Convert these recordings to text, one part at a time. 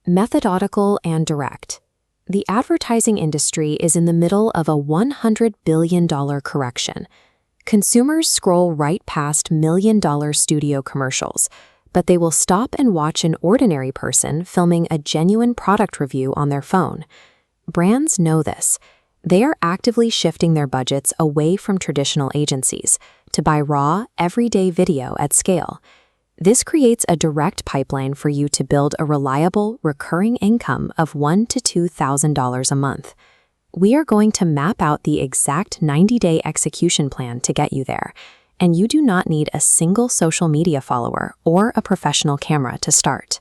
Methodical and direct. The advertising industry is in the middle of a $100 billion correction. Consumers scroll right past million-dollar studio commercials, but they will stop and watch an ordinary person filming a genuine product review on their phone. Brands know this. They are actively shifting their budgets away from traditional agencies to buy raw, everyday video at scale. This creates a direct pipeline for you to build a reliable, recurring income of $1,000 to $2,000 a month. We are going to map out the exact 90-day execution plan to get you there, and you do not need a single social media follower or a professional camera to start.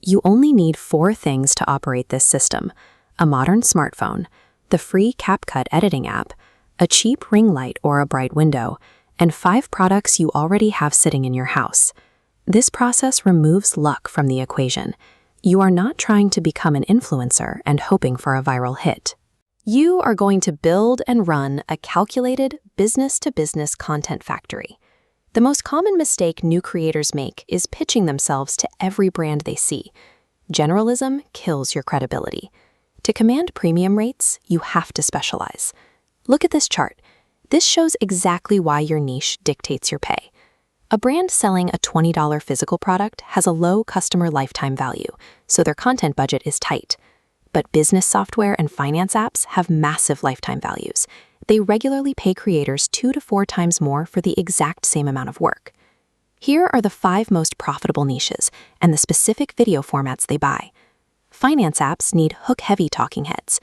You only need 4 things to operate this system: a modern smartphone, the free CapCut editing app, a cheap ring light or a bright window, and 5 products you already have sitting in your house. This process removes luck from the equation. You are not trying to become an influencer and hoping for a viral hit. You are going to build and run a calculated business-to-business content factory. The most common mistake new creators make is pitching themselves to every brand they see. Generalism kills your credibility. To command premium rates, you have to specialize. Look at this chart. This shows exactly why your niche dictates your pay. A brand selling a $20 physical product has a low customer lifetime value, so their content budget is tight. But business software and finance apps have massive lifetime values. They regularly pay creators 2 to 4 times more for the exact same amount of work. Here are the 5 most profitable niches and the specific video formats they buy. Finance apps need hook-heavy talking heads.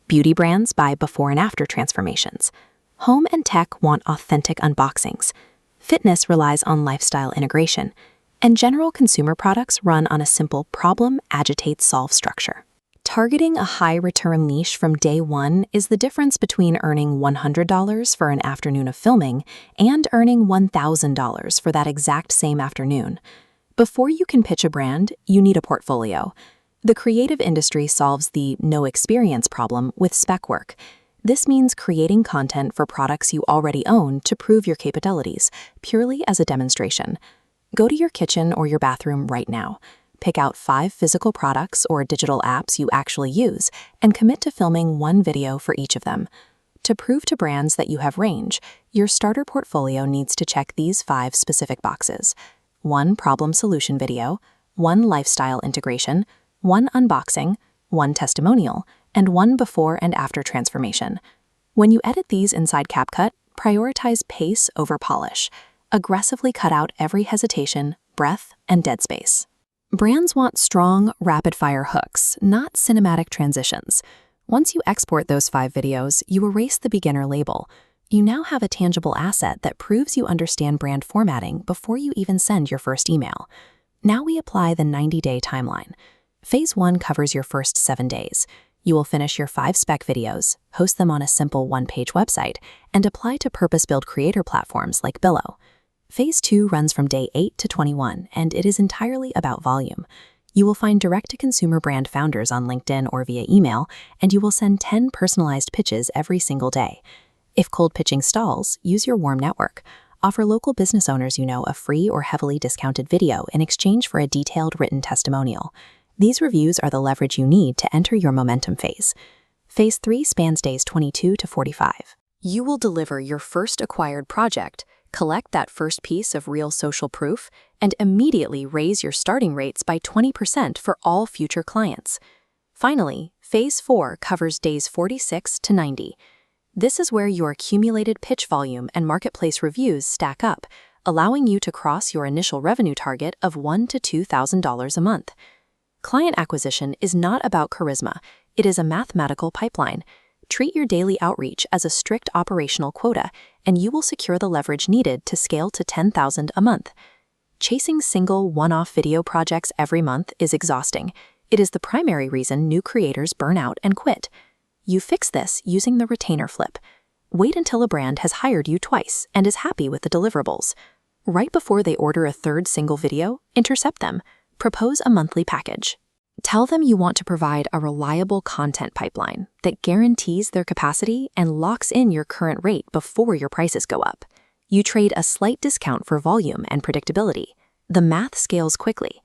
Beauty brands buy before and after transformations. Home and tech want authentic unboxings. Fitness relies on lifestyle integration, and general consumer products run on a simple problem, agitate, solve structure. Targeting a high-return niche from day one is the difference between earning $100 for an afternoon of filming and earning $1,000 for that exact same afternoon. Before you can pitch a brand, you need a portfolio. The creative industry solves the no experience problem with spec work. This means creating content for products you already own to prove your capabilities, purely as a demonstration. Go to your kitchen or your bathroom right now. Pick out 5 physical products or digital apps you actually use and commit to filming 1 video for each of them. To prove to brands that you have range, your starter portfolio needs to check these 5 specific boxes: 1 problem-solution video, 1 lifestyle integration, 1 unboxing, 1 testimonial, and 1 before and after transformation. When you edit these inside CapCut, prioritize pace over polish. Aggressively cut out every hesitation, breath, and dead space. Brands want strong, rapid-fire hooks, not cinematic transitions. Once you export those 5 videos, you erase the beginner label. You now have a tangible asset that proves you understand brand formatting before you even send your first email. Now we apply the 90-day timeline. Phase 1 covers your first 7 days. You will finish your 5 spec videos, host them on a simple 1-page website, and apply to purpose-built creator platforms like Billow. Phase 2 runs from day 8 to 21, and it is entirely about volume. You will find direct-to-consumer brand founders on LinkedIn or via email, and you will send 10 personalized pitches every single day. If cold pitching stalls, use your warm network. Offer local business owners you know a free or heavily discounted video in exchange for a detailed written testimonial. These reviews are the leverage you need to enter your momentum phase. Phase 3 spans days 22 to 45. You will deliver your first acquired project, collect that first piece of real social proof, and immediately raise your starting rates by 20% for all future clients. Finally, Phase 4 covers days 46 to 90. This is where your accumulated pitch volume and marketplace reviews stack up, allowing you to cross your initial revenue target of $1,000 to $2,000 a month. Client acquisition is not about charisma, it is a mathematical pipeline. Treat your daily outreach as a strict operational quota, and you will secure the leverage needed to scale to $10,000 a month. Chasing single, one-off video projects every month is exhausting. It is the primary reason new creators burn out and quit. You fix this using the retainer flip. Wait until a brand has hired you twice and is happy with the deliverables. Right before they order a 3rd single video, intercept them. Propose a monthly package. Tell them you want to provide a reliable content pipeline that guarantees their capacity and locks in your current rate before your prices go up. You trade a slight discount for volume and predictability. The math scales quickly.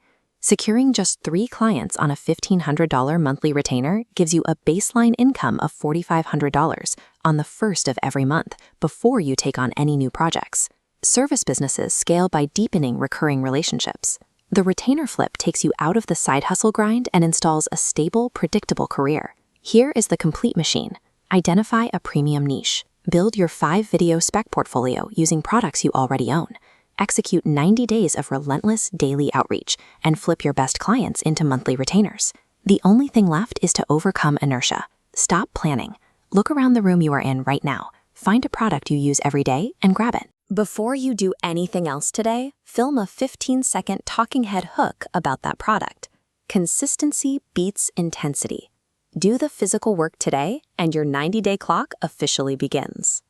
Securing just 3 clients on a $1,500 monthly retainer gives you a baseline income of $4,500 on the first of every month before you take on any new projects. Service businesses scale by deepening recurring relationships. The retainer flip takes you out of the side hustle grind and installs a stable, predictable career. Here is the complete machine. Identify a premium niche. Build your 5-video spec portfolio using products you already own. Execute 90 days of relentless daily outreach and flip your best clients into monthly retainers. The only thing left is to overcome inertia. Stop planning. Look around the room you are in right now. Find a product you use every day and grab it. Before you do anything else today, film a 15-second talking head hook about that product. Consistency beats intensity. Do the physical work today, and your 90-day clock officially begins.